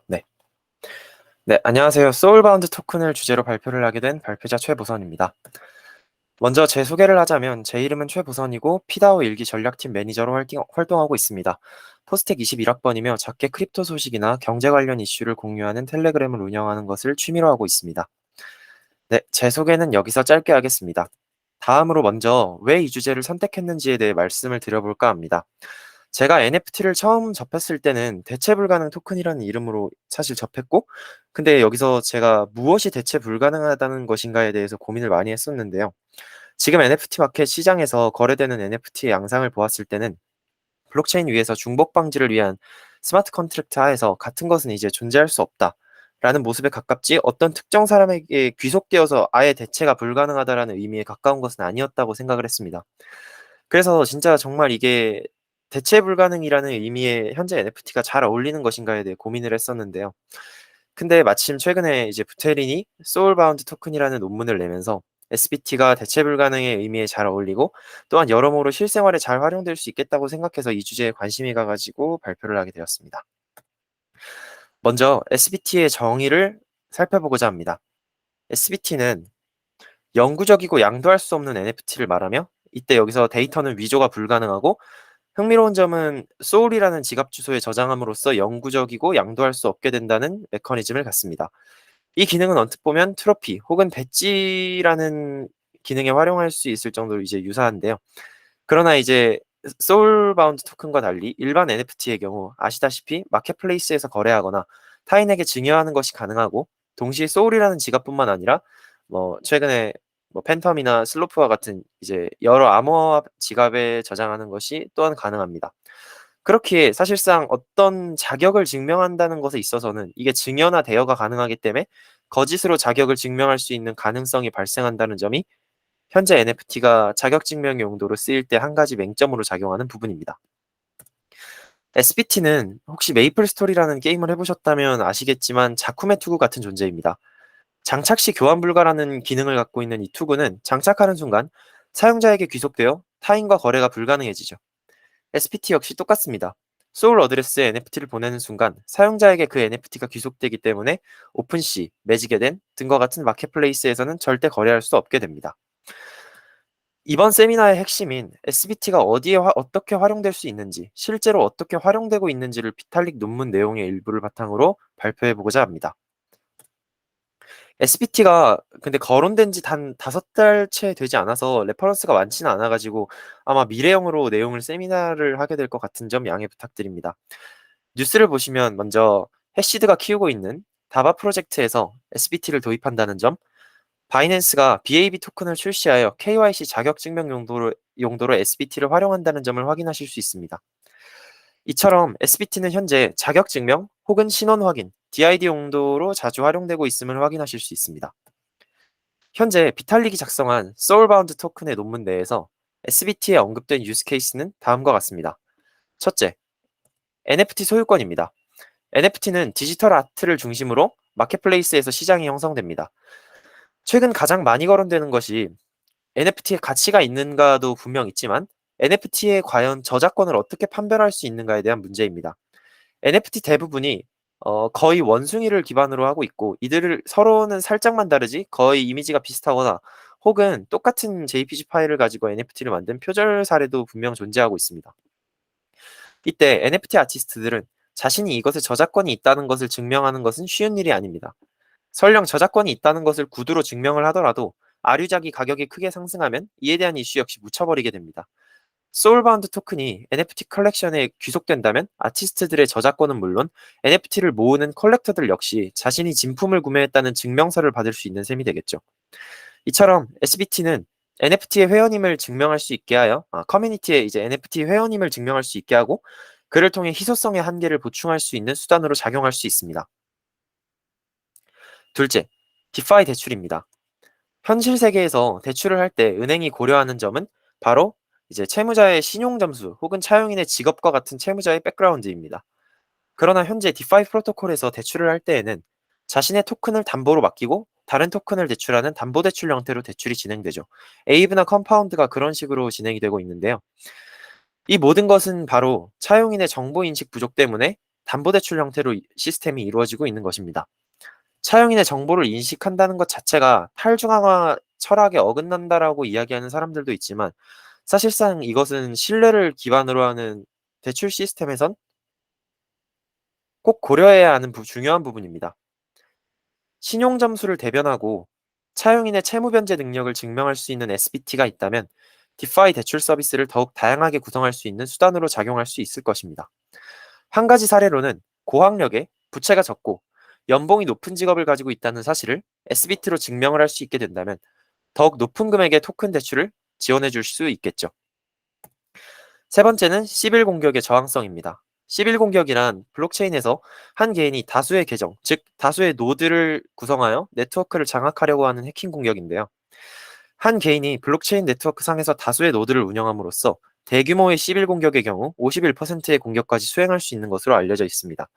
네. 네, 안녕하세요. 소울바운드 토큰을 주제로 발표를 하게 된 발표자 최보선입니다. 먼저 제 소개를 하자면 제 이름은 최보선이고 피다오 일기 전략팀 매니저로 활동하고 있습니다. 포스텍 21학번이며 작게 크립토 소식이나 경제 관련 이슈를 공유하는 텔레그램을 운영하는 것을 취미로 하고 있습니다. 네, 제 소개는 여기서 짧게 하겠습니다. 다음으로 먼저 왜 이 주제를 선택했는지에 대해 말씀을 드려볼까 합니다. 제가 NFT를 처음 접했을 때는 대체 불가능 토큰이라는 이름으로 사실 접했고, 근데 여기서 제가 무엇이 대체 불가능하다는 것인가에 대해서 고민을 많이 했었는데요. 지금 NFT 마켓 시장에서 거래되는 NFT의 양상을 보았을 때는 블록체인 위에서 중복 방지를 위한 스마트 컨트랙트 하에서 같은 것은 이제 존재할 수 없다. 라는 모습에 가깝지 어떤 특정 사람에게 귀속되어서 아예 대체가 불가능하다라는 의미에 가까운 것은 아니었다고 생각을 했습니다. 그래서 진짜 정말 이게 대체 불가능이라는 의미의 현재 NFT가 잘 어울리는 것인가에 대해 고민을 했었는데요. 근데 마침 최근에 이제 부테린이 소울바운드 토큰이라는 논문을 내면서 SBT가 대체 불가능의 의미에 잘 어울리고 또한 여러모로 실생활에 잘 활용될 수 있겠다고 생각해서 이 주제에 관심이 가가지고 발표를 하게 되었습니다. 먼저 SBT의 정의를 살펴보고자 합니다. SBT는 영구적이고 양도할 수 없는 NFT를 말하며 이때 여기서 데이터는 위조가 불가능하고 흥미로운 점은 소울이라는 지갑 주소에 저장함으로써 영구적이고 양도할 수 없게 된다는 메커니즘을 갖습니다. 이 기능은 언뜻 보면 트로피 혹은 배지라는 기능에 활용할 수 있을 정도로 이제 유사한데요. 그러나 이제 소울바운드 토큰과 달리 일반 NFT의 경우 아시다시피 마켓플레이스에서 거래하거나 타인에게 증여하는 것이 가능하고 동시에 소울이라는 지갑뿐만 아니라 최근에 팬텀이나 슬로프와 같은 이제 여러 암호화 지갑에 저장하는 것이 또한 가능합니다. 그렇기에 사실상 어떤 자격을 증명한다는 것에 있어서는 이게 증여나 대여가 가능하기 때문에 거짓으로 자격을 증명할 수 있는 가능성이 발생한다는 점이 현재 NFT가 자격증명 용도로 쓰일 때 한 가지 맹점으로 작용하는 부분입니다. SBT는 혹시 메이플 스토리라는 게임을 해보셨다면 아시겠지만 자쿠메 투구 같은 존재입니다. 장착 시 교환 불가라는 기능을 갖고 있는 이 투구는 장착하는 순간 사용자에게 귀속되어 타인과 거래가 불가능해지죠. SBT 역시 똑같습니다. 소울 어드레스에 NFT를 보내는 순간 사용자에게 그 NFT가 귀속되기 때문에 오픈시, 매직에덴 등과 같은 마켓플레이스에서는 절대 거래할 수 없게 됩니다. 이번 세미나의 핵심인 SBT가 어디에 어떻게 활용될 수 있는지, 실제로 어떻게 활용되고 있는지를 비탈릭 논문 내용의 일부를 바탕으로 발표해 보고자 합니다. SBT가 근데 거론된 지 단 5달 채 되지 않아서 레퍼런스가 많지는 않아 가지고 아마 미래형으로 내용을 세미나를 하게 될 것 같은 점 양해 부탁드립니다. 뉴스를 보시면 먼저 해시드가 키우고 있는 다바 프로젝트에서 SBT를 도입한다는 점, 바이낸스가 BAB 토큰을 출시하여 KYC 자격 증명 용도로 SBT를 활용한다는 점을 확인하실 수 있습니다. 이처럼 SBT는 현재 자격 증명 혹은 신원 확인, DID 용도로 자주 활용되고 있음을 확인하실 수 있습니다. 현재 비탈릭이 작성한 소울바운드 토큰의 논문 내에서 SBT에 언급된 유스 케이스는 다음과 같습니다. 첫째, NFT 소유권입니다. NFT는 디지털 아트를 중심으로 마켓플레이스에서 시장이 형성됩니다. 최근 가장 많이 거론되는 것이 NFT에 가치가 있는가도 분명 있지만 NFT에 과연 저작권을 어떻게 판별할 수 있는가에 대한 문제입니다. NFT 대부분이 거의 원숭이를 기반으로 하고 있고 이들을 서로는 살짝만 다르지 거의 이미지가 비슷하거나 혹은 똑같은 JPG 파일을 가지고 NFT를 만든 표절 사례도 분명 존재하고 있습니다. 이때 NFT 아티스트들은 자신이 이것에 저작권이 있다는 것을 증명하는 것은 쉬운 일이 아닙니다. 설령 저작권이 있다는 것을 구두로 증명을 하더라도 아류작이 가격이 크게 상승하면 이에 대한 이슈 역시 묻혀버리게 됩니다. 소울바운드 토큰이 NFT 컬렉션에 귀속된다면 아티스트들의 저작권은 물론 NFT를 모으는 컬렉터들 역시 자신이 진품을 구매했다는 증명서를 받을 수 있는 셈이 되겠죠. 이처럼 SBT는 NFT의 회원임을 증명할 수 있게 하여 커뮤니티에 이제 NFT 회원임을 증명할 수 있게 하고 그를 통해 희소성의 한계를 보충할 수 있는 수단으로 작용할 수 있습니다. 둘째, 디파이 대출입니다. 현실 세계에서 대출을 할 때 은행이 고려하는 점은 바로 이제 채무자의 신용 점수 혹은 차용인의 직업과 같은 채무자의 백그라운드입니다. 그러나 현재 디파이 프로토콜에서 대출을 할 때에는 자신의 토큰을 담보로 맡기고 다른 토큰을 대출하는 담보대출 형태로 대출이 진행되죠. 에이브나 컴파운드가 그런 식으로 진행이 되고 있는데요. 이 모든 것은 바로 차용인의 정보 인식 부족 때문에 담보대출 형태로 시스템이 이루어지고 있는 것입니다. 차용인의 정보를 인식한다는 것 자체가 탈중앙화 철학에 어긋난다라고 이야기하는 사람들도 있지만 사실상 이것은 신뢰를 기반으로 하는 대출 시스템에선 꼭 고려해야 하는 중요한 부분입니다. 신용 점수를 대변하고 차용인의 채무 변제 능력을 증명할 수 있는 SBT가 있다면 디파이 대출 서비스를 더욱 다양하게 구성할 수 있는 수단으로 작용할 수 있을 것입니다. 한 가지 사례로는 고학력에 부채가 적고 연봉이 높은 직업을 가지고 있다는 사실을 SBT로 증명을 할 수 있게 된다면 더욱 높은 금액의 토큰 대출을 지원해 줄 수 있겠죠. 세 번째는 시빌 공격의 저항성입니다. 시빌 공격이란 블록체인에서 한 개인이 다수의 계정, 즉 다수의 노드를 구성하여 네트워크를 장악하려고 하는 해킹 공격인데요. 한 개인이 블록체인 네트워크 상에서 다수의 노드를 운영함으로써 대규모의 시빌 공격의 경우 51%의 공격까지 수행할 수 있는 것으로 알려져 있습니다.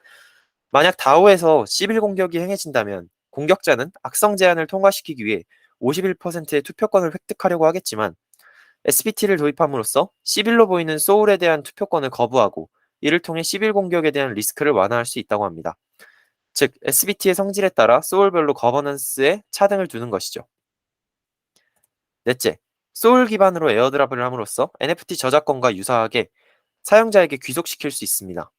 만약 다오에서 시빌 공격이 행해진다면 공격자는 악성 제한을 통과시키기 위해 51%의 투표권을 획득하려고 하겠지만 SBT를 도입함으로써 시빌로 보이는 소울에 대한 투표권을 거부하고 이를 통해 시빌 공격에 대한 리스크를 완화할 수 있다고 합니다. 즉, SBT의 성질에 따라 소울별로 거버넌스에 차등을 두는 것이죠. 넷째, 소울 기반으로 에어드랍을 함으로써 NFT 저작권과 유사하게 사용자에게 귀속시킬 수 있습니다.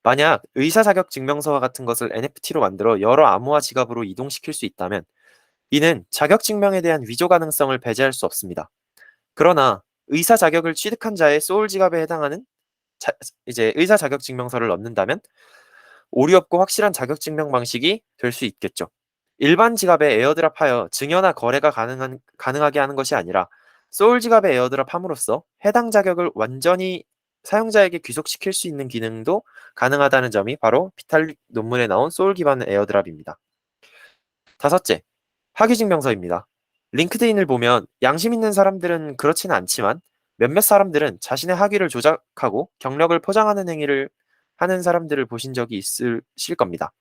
만약 의사 자격 증명서와 같은 것을 NFT로 만들어 여러 암호화 지갑으로 이동시킬 수 있다면 이는 자격 증명에 대한 위조 가능성을 배제할 수 없습니다. 그러나 의사 자격을 취득한 자의 소울 지갑에 해당하는 이제 의사 자격 증명서를 넣는다면 오류 없고 확실한 자격 증명 방식이 될 수 있겠죠. 일반 지갑에 에어드랍하여 증여나 거래가 가능하게 하는 것이 아니라 소울 지갑에 에어드랍함으로써 해당 자격을 완전히 사용자에게 귀속시킬 수 있는 기능도 가능하다는 점이 바로 비탈릭 논문에 나온 소울 기반 에어드랍입니다. 다섯째, 학위증명서입니다. 링크드인을 보면 양심 있는 사람들은 그렇지는 않지만 몇몇 사람들은 자신의 학위를 조작하고 경력을 포장하는 행위를 하는 사람들을 보신 적이 있으실 겁니다.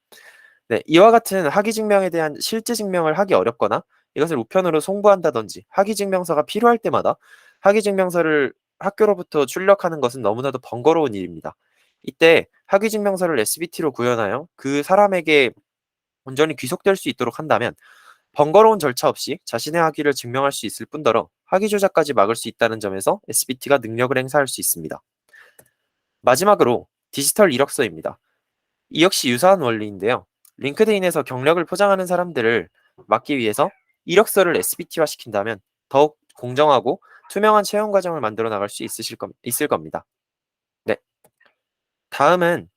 네, 이와 같은 학위증명에 대한 실제 증명을 하기 어렵거나 이것을 우편으로 송부한다든지 학위증명서가 필요할 때마다 학위증명서를 학교로부터 출력하는 것은 너무나도 번거로운 일입니다. 이때 학위증명서를 SBT로 구현하여 그 사람에게 온전히 귀속될 수 있도록 한다면 번거로운 절차 없이 자신의 학위를 증명할 수 있을 뿐더러 학위 조작까지 막을 수 있다는 점에서 SBT가 능력을 행사할 수 있습니다. 마지막으로 디지털 이력서입니다. 이 역시 유사한 원리인데요. 링크드인에서 경력을 포장하는 사람들을 막기 위해서 이력서를 SBT화 시킨다면 더욱 공정하고 투명한 채용 과정을 만들어 나갈 수 있을 겁니다. 네. 다음은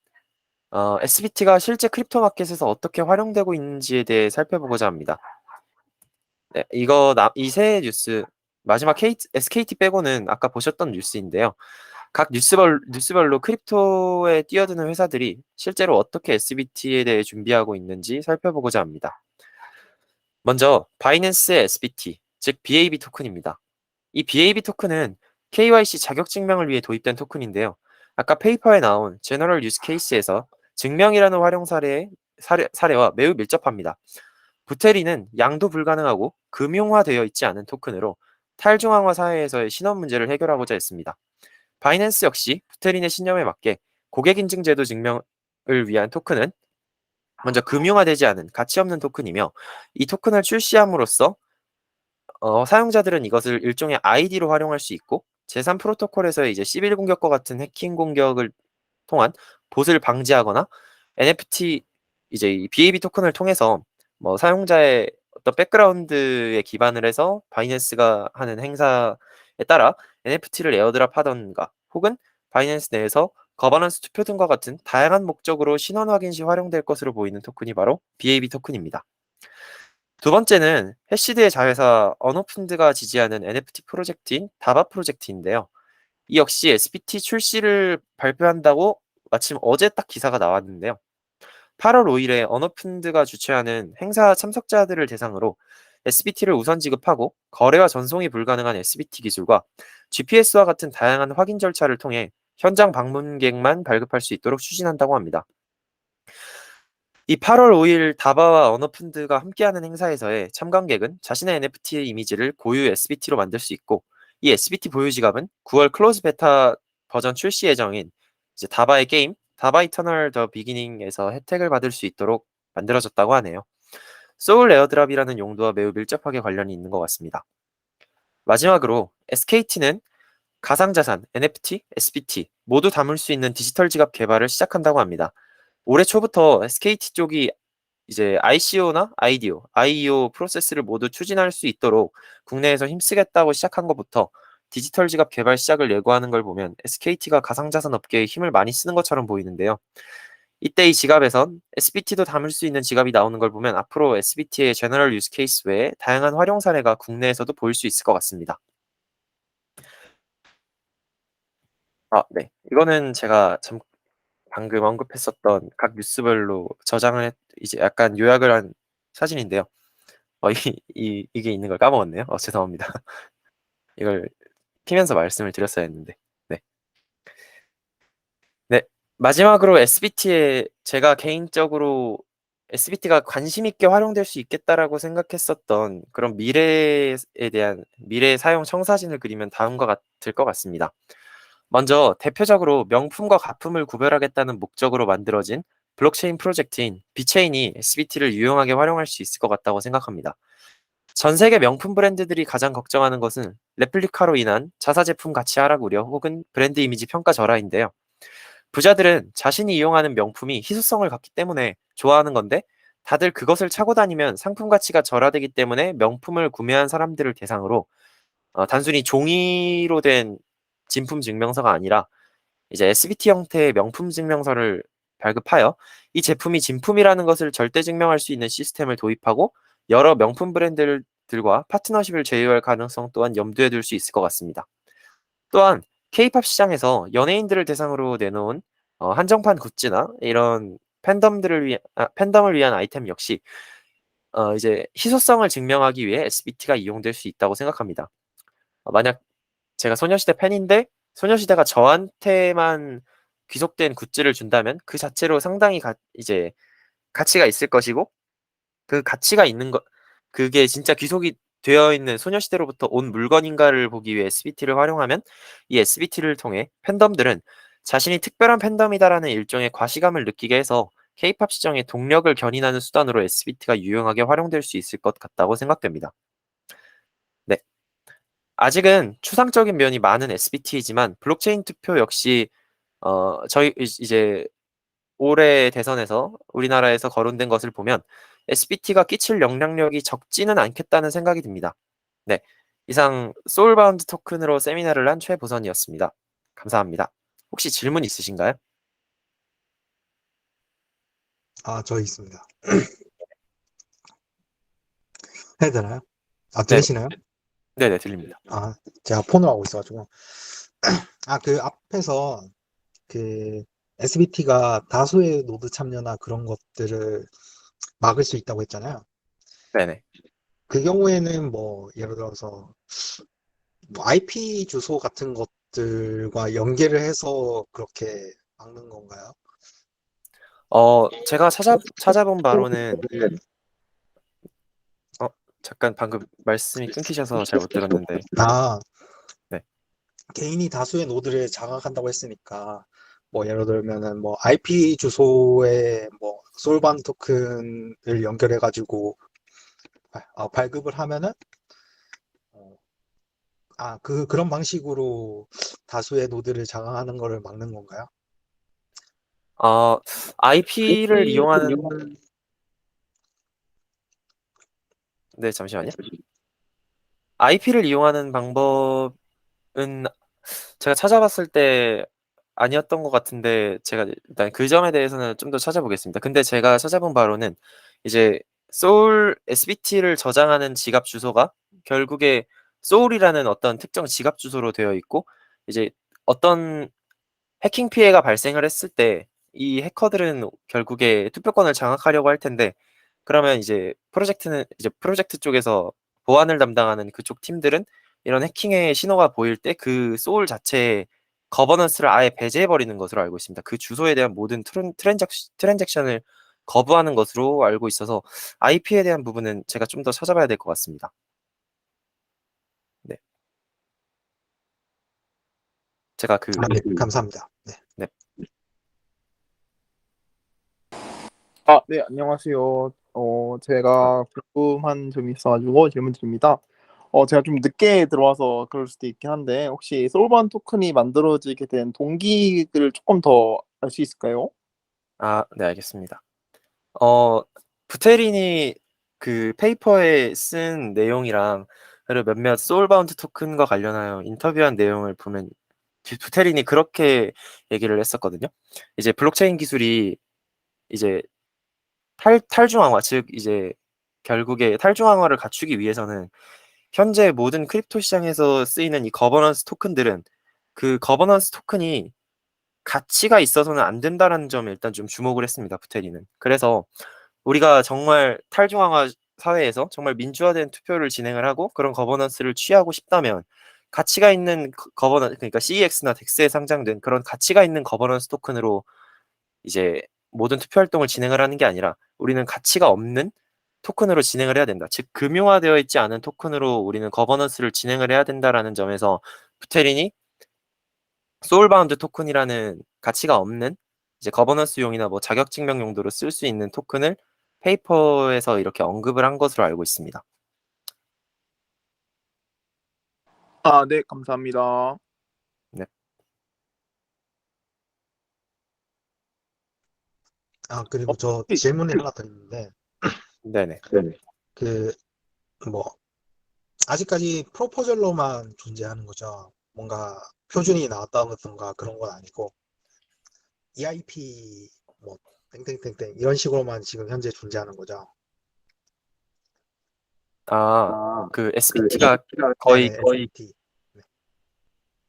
SBT가 실제 크립토 마켓에서 어떻게 활용되고 있는지에 대해 살펴보고자 합니다. 네, 이 세 뉴스 마지막 SKT 빼고는 아까 보셨던 뉴스인데요. 각 뉴스별로 크립토에 뛰어드는 회사들이 실제로 어떻게 SBT에 대해 준비하고 있는지 살펴보고자 합니다. 먼저 바이낸스의 SBT, 즉 BAB 토큰입니다. 이 BAB 토큰은 KYC 자격 증명을 위해 도입된 토큰인데요. 아까 페이퍼에 나온 제너럴 유스 케이스에서 증명이라는 활용 사례와 매우 밀접합니다. 부테리는 양도 불가능하고 금융화되어 있지 않은 토큰으로 탈중앙화 사회에서의 신원 문제를 해결하고자 했습니다. 바이낸스 역시 부테린의 신념에 맞게 고객인증 제도 증명을 위한 토큰은 먼저 금융화되지 않은 가치 없는 토큰이며 이 토큰을 출시함으로써 사용자들은 이것을 일종의 아이디로 활용할 수 있고 제3 프로토콜에서의 이제 시빌 공격과 같은 해킹 공격을 통한 봇을 방지하거나 NFT 이제 이 BAB 토큰을 통해서 뭐 사용자의 어떤 백그라운드에 기반을 해서 바이낸스가 하는 행사에 따라 NFT를 에어드랍 하던가 혹은 바이낸스 내에서 거버넌스 투표 등과 같은 다양한 목적으로 신원 확인 시 활용될 것으로 보이는 토큰이 바로 BAB 토큰입니다. 두 번째는 해시드의 자회사 언어푼드가 지지하는 NFT 프로젝트인 다바 프로젝트인데요. 이 역시 SBT 출시를 발표한다고 마침 어제 딱 기사가 나왔는데요. 8월 5일에 언어푼드가 주최하는 행사 참석자들을 대상으로 SBT를 우선 지급하고 거래와 전송이 불가능한 SBT 기술과 GPS와 같은 다양한 확인 절차를 통해 현장 방문객만 발급할 수 있도록 추진한다고 합니다. 이 8월 5일 다바와 언어푼드가 함께하는 행사에서의 참관객은 자신의 NFT 이미지를 고유 SBT로 만들 수 있고 이 SBT 보유 지갑은 9월 클로즈 베타 버전 출시 예정인 이제 다바의 게임 다바 이터널 더 비기닝에서 혜택을 받을 수 있도록 만들어졌다고 하네요. 소울 에어드랍이라는 용도와 매우 밀접하게 관련이 있는 것 같습니다. 마지막으로 SKT는 가상자산, NFT, SBT 모두 담을 수 있는 디지털 지갑 개발을 시작한다고 합니다. 올해 초부터 SKT 쪽이 이제 ICO나 IEO 프로세스를 모두 추진할 수 있도록 국내에서 힘쓰겠다고 시작한 것부터 디지털 지갑 개발 시작을 예고하는 걸 보면 SKT가 가상자산 업계에 힘을 많이 쓰는 것처럼 보이는데요. 이때 이 지갑에선 SBT도 담을 수 있는 지갑이 나오는 걸 보면 앞으로 SBT의 제너럴 유스 케이스 외에 다양한 활용 사례가 국내에서도 보일 수 있을 것 같습니다. 네. 이거는 제가 방금 언급했었던 각 뉴스별로 저장을 이제 약간 요약을 한 사진인데요. 이게 있는 걸 까먹었네요. 죄송합니다. 이걸 피면서 말씀을 드렸어야 했는데. 네. 네. 마지막으로 SBT에 제가 개인적으로 SBT가 관심 있게 활용될 수 있겠다라고 생각했었던 그런 미래에 대한 미래 사용 청사진을 그리면 다음과 같을 것 같습니다. 먼저 대표적으로 명품과 가품을 구별하겠다는 목적으로 만들어진 블록체인 프로젝트인 비체인이 SBT를 유용하게 활용할 수 있을 것 같다고 생각합니다. 전 세계 명품 브랜드들이 가장 걱정하는 것은 레플리카로 인한 자사 제품 가치 하락 우려 혹은 브랜드 이미지 평가 절하인데요. 부자들은 자신이 이용하는 명품이 희소성을 갖기 때문에 좋아하는 건데 다들 그것을 차고 다니면 상품 가치가 절하되기 때문에 명품을 구매한 사람들을 대상으로 단순히 종이로 된 진품 증명서가 아니라 이제 SBT 형태의 명품 증명서를 발급하여 이 제품이 진품이라는 것을 절대 증명할 수 있는 시스템을 도입하고 여러 명품 브랜드들과 파트너십을 제휴할 가능성 또한 염두에 둘 수 있을 것 같습니다. 또한 K-팝 시장에서 연예인들을 대상으로 내놓은 한정판 굿즈나 이런 팬덤을 위한 아이템 역시 이제 희소성을 증명하기 위해 SBT가 이용될 수 있다고 생각합니다. 만약 제가 소녀시대 팬인데 소녀시대가 저한테만 귀속된 굿즈를 준다면 그 자체로 상당히 이제 가치가 있을 것이고 그 가치가 있는 것 그게 진짜 귀속이 되어 있는 소녀시대로부터 온 물건인가를 보기 위해 SBT를 활용하면 이 SBT를 통해 팬덤들은 자신이 특별한 팬덤이다라는 일종의 과시감을 느끼게 해서 K-팝 시장의 동력을 견인하는 수단으로 SBT가 유용하게 활용될 수 있을 것 같다고 생각됩니다. 네. 아직은 추상적인 면이 많은 SBT이지만 블록체인 투표 역시 저희 이제 올해 대선에서 우리나라에서 거론된 것을 보면 SBT가 끼칠 영향력이 적지는 않겠다는 생각이 듭니다. 네. 이상 소울바운드 토큰으로 세미나를 한 최보선이었습니다. 감사합니다. 혹시 질문 있으신가요? 저 있습니다. 해야 되나요? 네네. 들리시나요? 네네, 들립니다. 제가 폰을 하고 있어가지고. 그 앞에서 그 SBT가 다수의 노드 참여나 그런 것들을 막을 수 있다고 했잖아요. 네네. 그 경우에는 뭐, 예를 들어서, 뭐 IP 주소 같은 것들과 연계를 해서 그렇게 막는 건가요? 제가 찾아본 바로는, 어, 잠깐 방금 말씀이 끊기셔서 잘 못 들었는데, 아, 네. 개인이 다수의 노드를 장악한다고 했으니까, 뭐 예를 들면은 뭐 IP 주소에 뭐 솔반 토큰을 연결해가지고 발급을 하면은 어, 그런 방식으로 다수의 노드를 장악하는 거를 막는 건가요? 어, IP를 이용하는, 네, 잠시만요. IP를 이용하는 방법은 제가 찾아봤을 때 아니었던 것 같은데 제가 일단 그 점에 대해서는 좀 더 찾아보겠습니다. 근데 제가 찾아본 바로는 이제 소울 SBT를 저장하는 지갑 주소가 결국에 소울이라는 어떤 특정 지갑 주소로 되어 있고 이제 어떤 해킹 피해가 발생을 했을 때 이 해커들은 결국에 투표권을 장악하려고 할 텐데 그러면 이제 프로젝트 쪽에서 보안을 담당하는 그쪽 팀들은 이런 해킹의 신호가 보일 때 그 소울 자체의 거버넌스를 아예 배제해 버리는 것으로 알고 있습니다. 그 주소에 대한 모든 트랜잭션을 거부하는 것으로 알고 있어서 IP에 대한 부분은 제가 좀 더 찾아봐야 될 것 같습니다. 네. 제가 네, 감사합니다. 네. 네. 네, 안녕하세요. 제가 궁금한 점이 있어가지고 질문 드립니다. 제가 좀 늦게 들어와서 그럴 수도 있긴 한데, 혹시 솔반 토큰이 만들어지게 된 동기를 조금 더 알 수 있을까요? 네, 알겠습니다. 어, 부테린이 그 페이퍼에 쓴 내용이랑 그리고 몇몇 소울바운드 토큰과 관련하여 인터뷰한 내용을 보면 부테린이 그렇게 얘기를 했었거든요. 이제 블록체인 기술이 이제 탈중앙화, 즉 이제 결국에 탈중앙화를 갖추기 위해서는 현재 모든 크립토 시장에서 쓰이는 이 거버넌스 토큰들은 그 거버넌스 토큰이 가치가 있어서는 안 된다라는 점에 일단 좀 주목을 했습니다, 부테리는. 그래서 우리가 정말 탈중앙화 사회에서 정말 민주화된 투표를 진행을 하고 그런 거버넌스를 취하고 싶다면 가치가 있는 거버넌스, 그러니까 CEX나 덱스에 상장된 그런 가치가 있는 거버넌스 토큰으로 이제 모든 투표 활동을 진행을 하는 게 아니라 우리는 가치가 없는 토큰으로 진행을 해야 된다. 즉 금융화되어 있지 않은 토큰으로 우리는 거버넌스를 진행을 해야 된다라는 점에서 부테린이 소울바운드 토큰이라는 가치가 없는 이제 거버넌스용이나 뭐 자격증명 용도로 쓸 수 있는 토큰을 페이퍼에서 이렇게 언급을 한 것으로 알고 있습니다. 네, 감사합니다. 네, 그리고 저 혹시 질문이 하나 더 있는데, 네네. 그, 뭐, 아직까지 프로포절로만 존재하는 거죠. 뭔가 표준이 나왔다던가 그런 건 아니고, EIP, 뭐, 땡땡땡땡, 이런 식으로만 지금 현재 존재하는 거죠. 아, 그 SBT가 거의 네네, SBT.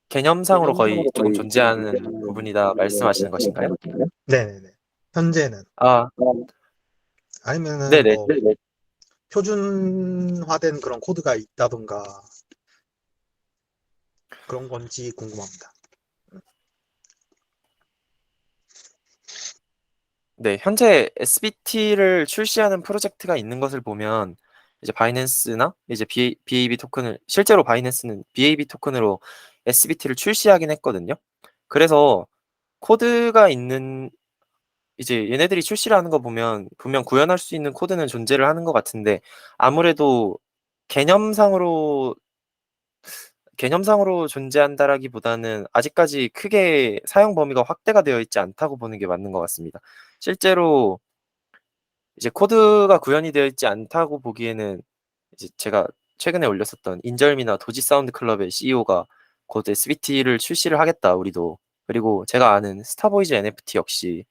개념상으로 거의 조금 존재하는 부분이다 말씀하시는 것인가요? 네네네. 현재는. 아, 아니면은 네네. 뭐, 표준화된 그런 코드가 있다던가, 그런 건지 궁금합니다. 네, 현재 SBT를 출시하는 프로젝트가 있는 것을 보면 이제 바이낸스나 이제 BAB 토큰을 실제로 바이낸스는 BAB 토큰으로 SBT를 출시하긴 했거든요. 그래서 코드가 있는 이제 얘네들이 출시를 하는 거 보면 분명 구현할 수 있는 코드는 존재를 하는 것 같은데 아무래도 개념상으로 개념상으로 존재한다라기보다는 아직까지 크게 사용 범위가 확대가 되어 있지 않다고 보는 게 맞는 것 같습니다. 실제로 이제 코드가 구현이 되어 있지 않다고 보기에는 이제 제가 최근에 올렸었던 인절미나 도지 사운드 클럽의 CEO가 곧 SBT를 출시를 하겠다, 우리도. 그리고 제가 아는 스타보이즈 NFT 역시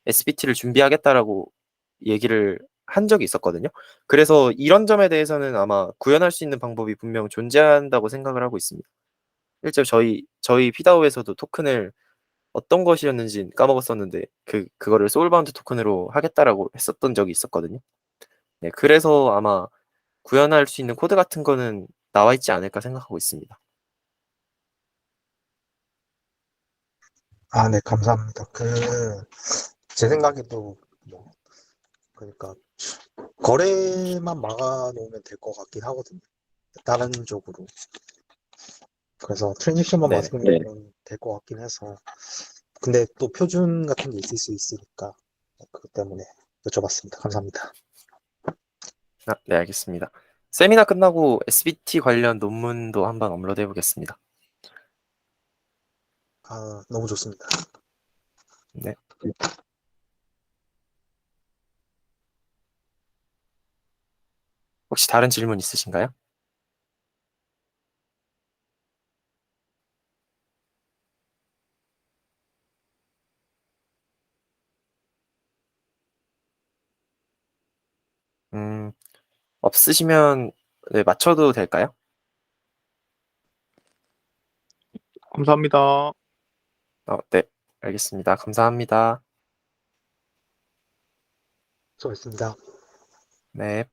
SBT를 준비하겠다라고 얘기를 한 적이 있었거든요. 그래서 이런 점에 대해서는 아마 구현할 수 있는 방법이 분명 존재한다고 생각을 하고 있습니다. 실제로 저희 피다오에서도 토큰을 어떤 것이었는지 까먹었었는데 그거를 소울바운드 토큰으로 하겠다라고 했었던 적이 있었거든요. 네, 그래서 아마 구현할 수 있는 코드 같은 거는 나와 있지 않을까 생각하고 있습니다. 네, 감사합니다. 제 생각에도, 뭐, 그러니까, 거래만 막아놓으면 될 것 같긴 하거든요. 다른 쪽으로. 그래서 트랜지션만 네네. 막으면 될 것 같긴 해서. 근데 또 표준 같은 게 있을 수 있으니까. 그것 때문에 여쭤봤습니다. 감사합니다. 네, 알겠습니다. 세미나 끝나고 SBT 관련 논문도 한번 업로드해 보겠습니다. 너무 좋습니다. 네. 혹시 다른 질문 있으신가요? 음, 없으시면 네, 맞춰도 될까요? 감사합니다. 네, 알겠습니다. 감사합니다. 수고했습니다. 네.